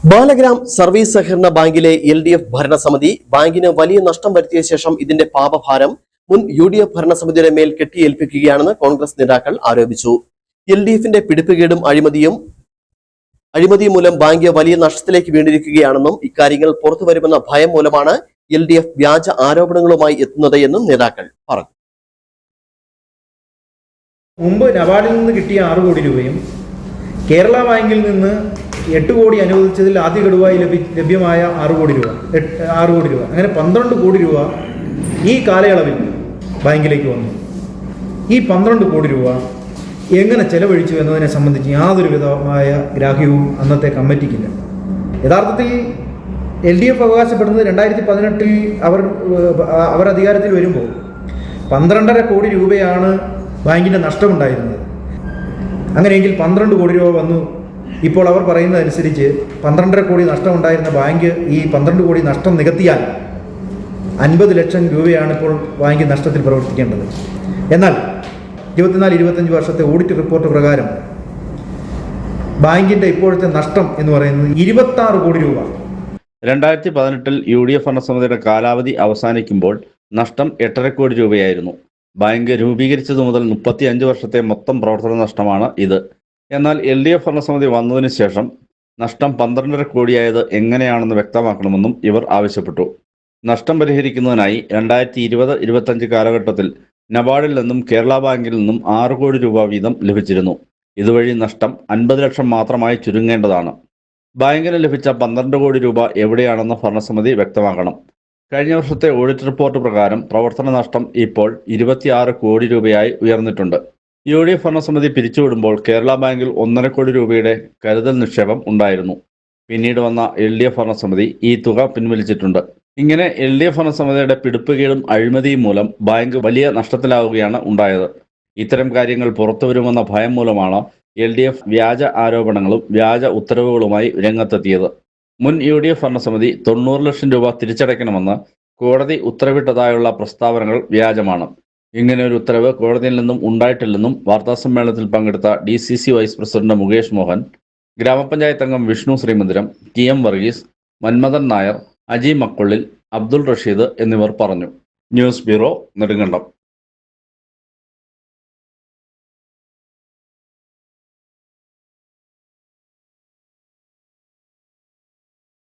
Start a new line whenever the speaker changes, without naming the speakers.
Balagram service സഹകരണ ബാങ്കിലെ LDF ഭരണസമിതി ബാങ്കിന് വലിയ നഷ്ടം വരുത്തിയ ശേഷം ഇതിന്റെ പാപഭാരം മുൻ UDF ഭരണസമിതിയുടെ മേൽ കെട്ടിയേൽപ്പിക്കുകയാണെന്ന് കോൺഗ്രസ് നേതാക്കൾ ആരോപിച്ചു. LDFന്റെ പിടിപ്പുകേടും അഴിമതിയും മൂലം ബാങ്ക് വലിയ നഷ്ടത്തിലേക്ക് വീണിരിക്കുകയാണെന്നും ഇക്കാര്യങ്ങൾ പുറത്തുവരുമെന്ന ഭയം മൂലമാണ് LDF വ്യാജ ആരോപണങ്ങളുമായി എത്തുന്നത് എന്നും നേതാക്കൾ പറഞ്ഞു.
മുമ്പ് നബാർഡിൽ നിന്ന് കിട്ടിയ 6 കോടി രൂപയും കേരള ബാങ്കിൽ നിന്ന് 8 കോടി അനുവദിച്ചതിൽ ആദ്യ ഗഡുവായി ലഭ്യമായ 6 കോടി രൂപ അങ്ങനെ 12 കോടി രൂപ ഈ കാലയളവിൽ ബാങ്കിലേക്ക് വന്നു. ഈ 12 കോടി രൂപ എങ്ങനെ ചെലവഴിച്ചു എന്നതിനെ സംബന്ധിച്ച് യാതൊരു വിധമായ ഗ്രാഹ്യവും അന്നത്തെ കമ്മിറ്റിക്കില്ല. യഥാർത്ഥത്തിൽ LDF അവകാശപ്പെടുന്നത് 2018 അവർ അധികാരത്തിൽ വരുമ്പോൾ 12.5 കോടി രൂപയാണ് ബാങ്കിൻ്റെ നഷ്ടമുണ്ടായിരുന്നത്. അങ്ങനെയെങ്കിൽ 12 കോടി രൂപ വന്നു. ഇപ്പോൾ അവർ പറയുന്നതനുസരിച്ച് 12.5 കോടി നഷ്ടമുണ്ടായിരുന്ന ബാങ്ക് ഈ 12 കോടി നഷ്ടം നികത്തിയാൽ 50 ലക്ഷം രൂപയാണ് ഇപ്പോൾ ബാങ്ക് നഷ്ടത്തിൽ പ്രവർത്തിക്കേണ്ടത്. എന്നാൽ 24-25 വർഷത്തെ ഓഡിറ്റ് റിപ്പോർട്ട് പ്രകാരം ബാങ്കിൻ്റെ ഇപ്പോഴത്തെ നഷ്ടം എന്ന് പറയുന്നത് 26 കോടി രൂപ.
2018 UDF ഭരണസമിതിയുടെ കാലാവധി അവസാനിക്കുമ്പോൾ നഷ്ടം 8.5 കോടി രൂപയായിരുന്നു. ബാങ്ക് രൂപീകരിച്ചതു മുതൽ 35 വർഷത്തെ മൊത്തം പ്രവർത്തന നഷ്ടമാണ് ഇത്. എന്നാൽ LDF ഭരണസമിതി വന്നതിന് ശേഷം നഷ്ടം 12.5 കോടിയായത് എങ്ങനെയാണെന്ന് വ്യക്തമാക്കണമെന്നും ഇവർ ആവശ്യപ്പെട്ടു. നഷ്ടം പരിഹരിക്കുന്നതിനായി 2020-25 കാലഘട്ടത്തിൽ നബാർഡിൽ നിന്നും കേരള ബാങ്കിൽ നിന്നും 6 കോടി രൂപ വീതം ലഭിച്ചിരുന്നു. ഇതുവഴി നഷ്ടം 50 ലക്ഷം മാത്രമായി ചുരുങ്ങേണ്ടതാണ്. ബാങ്കിന് ലഭിച്ച 12 കോടി രൂപ എവിടെയാണെന്ന് ഭരണസമിതി വ്യക്തമാക്കണം. കഴിഞ്ഞ വർഷത്തെ ഓഡിറ്റ് റിപ്പോർട്ട് പ്രകാരം പ്രവർത്തന നഷ്ടം ഇപ്പോൾ 26 കോടി രൂപയായി ഉയർന്നിട്ടുണ്ട്. UDF ഭരണസമിതി പിരിച്ചുവിടുമ്പോൾ കേരള ബാങ്കിൽ 1.5 കോടി രൂപയുടെ കരുതൽ നിക്ഷേപം ഉണ്ടായിരുന്നു. പിന്നീട് വന്ന LDF ഭരണസമിതി ഈ തുക പിൻവലിച്ചിട്ടുണ്ട്. ഇങ്ങനെ LDF ഭരണസമിതിയുടെ പിടിപ്പുകേടും അഴിമതിയും മൂലം ബാങ്ക് വലിയ നഷ്ടത്തിലാവുകയാണ് ഉണ്ടായത്. ഇത്തരം കാര്യങ്ങൾ പുറത്തുവരുമെന്ന ഭയം മൂലമാണ് LDF വ്യാജ ആരോപണങ്ങളും വ്യാജ ഉത്തരവുകളുമായി രംഗത്തെത്തിയത്. മുൻ UDF ഭരണസമിതി 90 ലക്ഷം രൂപ തിരിച്ചടയ്ക്കണമെന്ന് കോടതി ഉത്തരവിട്ടതായുള്ള പ്രസ്താവനകൾ വ്യാജമാണ്. ഇങ്ങനെ ഒരു ഉത്തരവ് കോടതിയിൽ നിന്നും ഉണ്ടായിട്ടില്ലെന്നും വാർത്താസമ്മേളനത്തിൽ പങ്കെടുത്ത DCC vice president Mukesh Mohan, ഗ്രാമപഞ്ചായത്ത് അംഗം വിഷ്ണു ശ്രീമന്ദിരം, TM വർഗീസ്, മന്മഥൻ നായർ, അജി മക്കുള്ളിൽ, അബ്ദുൾ റഷീദ് എന്നിവർ പറഞ്ഞു. News bureau, Nedumkandam.